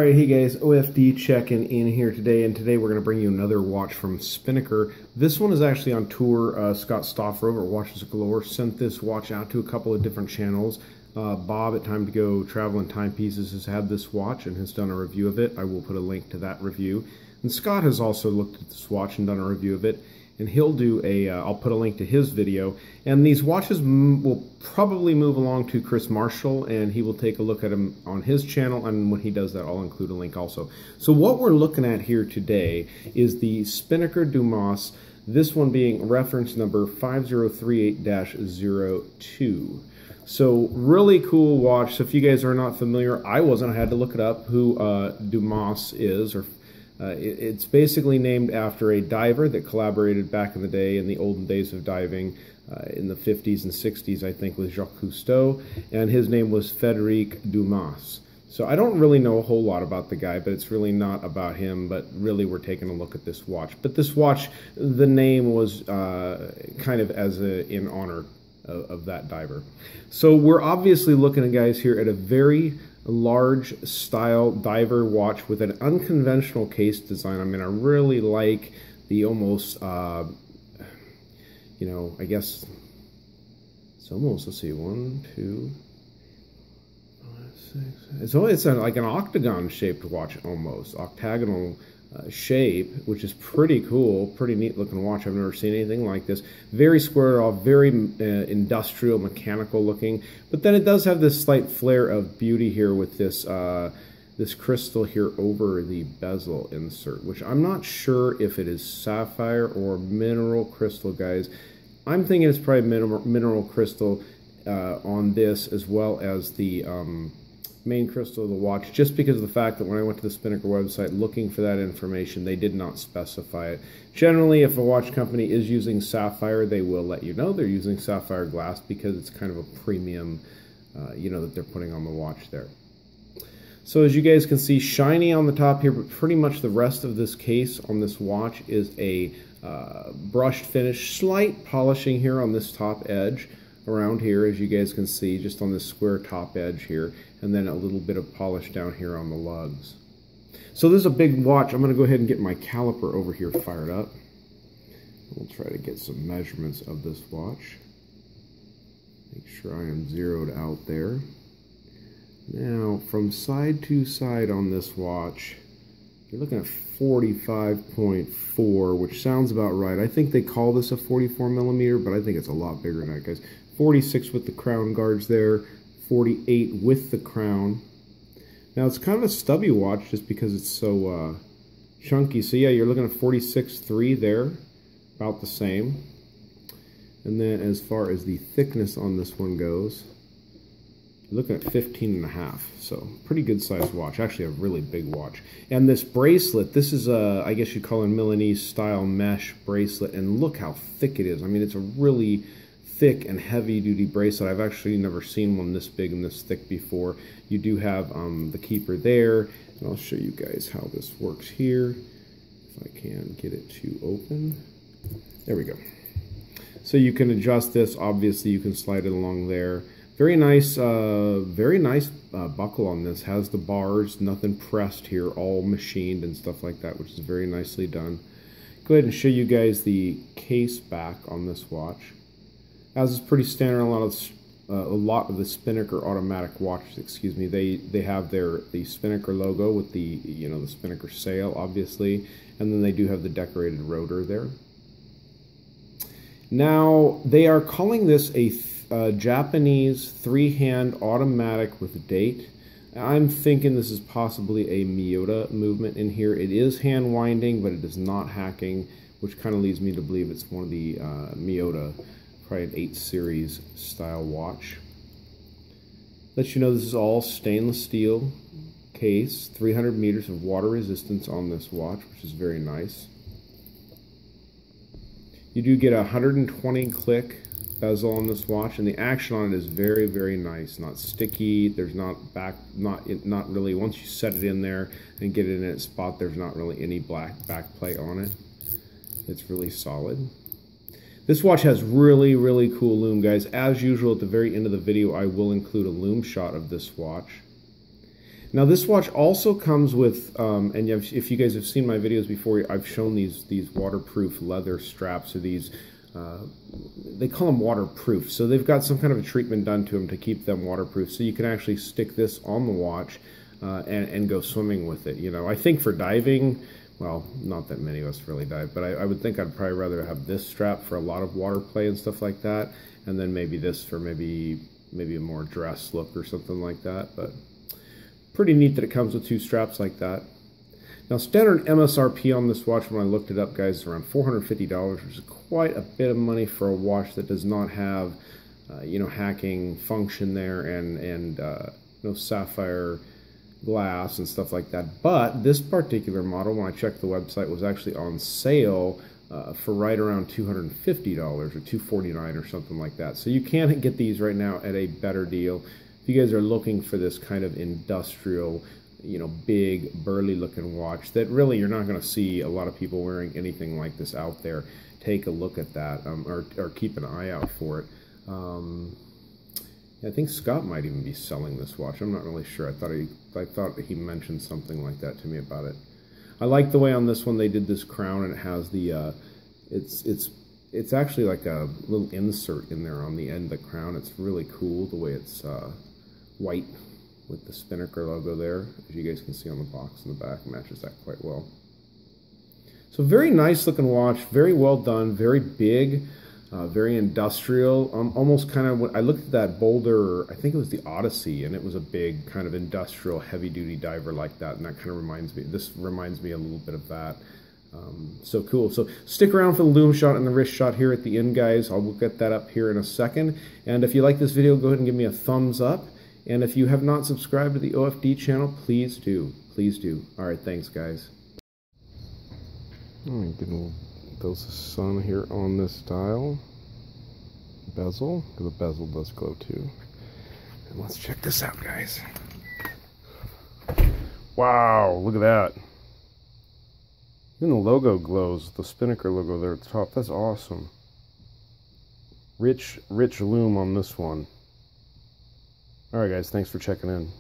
Alright, hey guys, OFD checking in here today, and today we're going to bring you another watch from Spinnaker. This one is actually on tour. Scott Stoffer over at Watches Galore sent this watch out to a couple of different channels. Bob at TimeToGo Travel and Timepieces has had this watch and has done a review of it. I will put a link to that review. And Scott has also looked at this watch and done a review of it. And he'll do a, I'll put a link to his video. And these watches will probably move along to Chris Marshall, and he will take a look at them on his channel. And when he does that, I'll include a link also. So what we're looking at here today is the Spinnaker Dumas, this one being reference number 5038-02. So really cool watch. So if you guys are not familiar, I wasn't, I had to look it up who Dumas is, or it's basically named after a diver that collaborated back in the day, in the olden days of diving, in the 50s and 60s, I think, with Jacques Cousteau, and his name was Frédéric Dumas. So I don't really know a whole lot about the guy, but it's really not about him, but really we're taking a look at this watch. But this watch, the name was kind of as in honor of that diver. So we're obviously looking at, guys, here at a very large style diver watch with an unconventional case design. I mean, I really like the almost, you know, I guess it's almost, let's see, 1, 2, 5, 6. It's like an octagon shaped watch, almost octagonal shape, which is pretty cool, pretty neat looking watch. I've never seen anything like this. Very squared off, very industrial, mechanical looking, but then it does have this slight flare of beauty here with this this crystal here over the bezel insert, which I'm not sure if it is sapphire or mineral crystal, guys. I'm thinking it's probably mineral crystal on this, as well as the main crystal of the watch, just because of the fact that when I went to the Spinnaker website looking for that information, they did not specify it. Generally, if a watch company is using sapphire, they will let you know they're using sapphire glass, because it's kind of a premium, you know, that they're putting on the watch there. So as you guys can see, shiny on the top here, but pretty much the rest of this case on this watch is a brushed finish, slight polishing here on this top edge around here, as you guys can see, just on this square top edge here, and then a little bit of polish down here on the lugs. So this is a big watch. I'm going to go ahead and get my caliper over here fired up. We'll try to get some measurements of this watch. Make sure I am zeroed out there. Now, from side to side on this watch, you're looking at 45.4, which sounds about right. I think they call this a 44 millimeter, but I think it's a lot bigger than that, guys. 46 with the crown guards there, 48 with the crown. Now, it's kind of a stubby watch just because it's so chunky. So yeah, you're looking at 46.3 there, about the same. And then as far as the thickness on this one goes, you're looking at 15.5, so pretty good sized watch. Actually a really big watch. And this bracelet, this is a, I guess you'd call it a Milanese style mesh bracelet, and look how thick it is. I mean, it's a really thick and heavy duty bracelet. I've actually never seen one this big and this thick before. You do have the keeper there, and I'll show you guys how this works here, if I can get it to open. There we go. So you can adjust this. Obviously you can slide it along there. Very nice buckle on this. Has the bars, nothing pressed here, all machined and stuff like that, which is very nicely done. Go ahead and show you guys the case back on this watch. As is pretty standard, a lot of the Spinnaker automatic watches, excuse me, they have the Spinnaker logo with the, you know, the Spinnaker sail, obviously, and then they do have the decorated rotor there. Now, they are calling this a Japanese three-hand automatic with date. I'm thinking this is possibly a Miyota movement in here. It is hand winding, but it is not hacking, which kind of leads me to believe it's one of the Miyota, probably an 8 series style watch. Let you know this is all stainless steel case, 300 meters of water resistance on this watch, which is very nice. You do get a 120 click bezel on this watch, and the action on it is very, very nice. Not sticky. There's not really, once you set it in there and get it in its spot, there's not really any back play on it. It's really solid. This watch has really, really cool lume, guys. As usual, at the very end of the video, I will include a lume shot of this watch. Now this watch also comes with, and if you guys have seen my videos before, I've shown these waterproof leather straps, or these, they call them waterproof. So they've got some kind of a treatment done to them to keep them waterproof. So you can actually stick this on the watch and go swimming with it. You know, I think for diving, well, not that many of us really dive, but I would think I'd probably rather have this strap for a lot of water play and stuff like that, and then maybe this for maybe a more dress look or something like that. But pretty neat that it comes with two straps like that. Now, standard MSRP on this watch, when I looked it up, guys, is around $450, which is quite a bit of money for a watch that does not have, you know, hacking function there, and no sapphire glass and stuff like that. But this particular model, when I checked the website, was actually on sale for right around $250 or $249 or something like that. So you can get these right now at a better deal. If you guys are looking for this kind of industrial, you know, big, burly looking watch that really you're not going to see a lot of people wearing anything like this out there, take a look at that, or keep an eye out for it. I think Scott might even be selling this watch. I'm not really sure. I thought he mentioned something like that to me about it. I like the way on this one they did this crown, and it has the it's actually like a little insert in there on the end of the crown. It's really cool the way it's white with the Spinnaker logo there. As you guys can see on the box in the back, matches that quite well. So very nice looking watch, very well done, very big, very industrial. Almost kind of, when I looked at that Boulder, I think it was the Odyssey, and it was a big kind of industrial heavy duty diver like that, and that kind of reminds me, this reminds me a little bit of that. So cool. So stick around for the loom shot and the wrist shot here at the end, guys. I'll get that up here in a second. And if you like this video, go ahead and give me a thumbs up. And if you have not subscribed to the OFD channel, please do. Please do. All right, thanks, guys. All right, getting a little dose of sun here on this dial. Bezel, because the bezel does glow too. And let's check this out, guys. Wow, look at that. Even the logo glows, the Spinnaker logo there at the top. That's awesome. Rich loom on this one. Alright guys, thanks for checking in.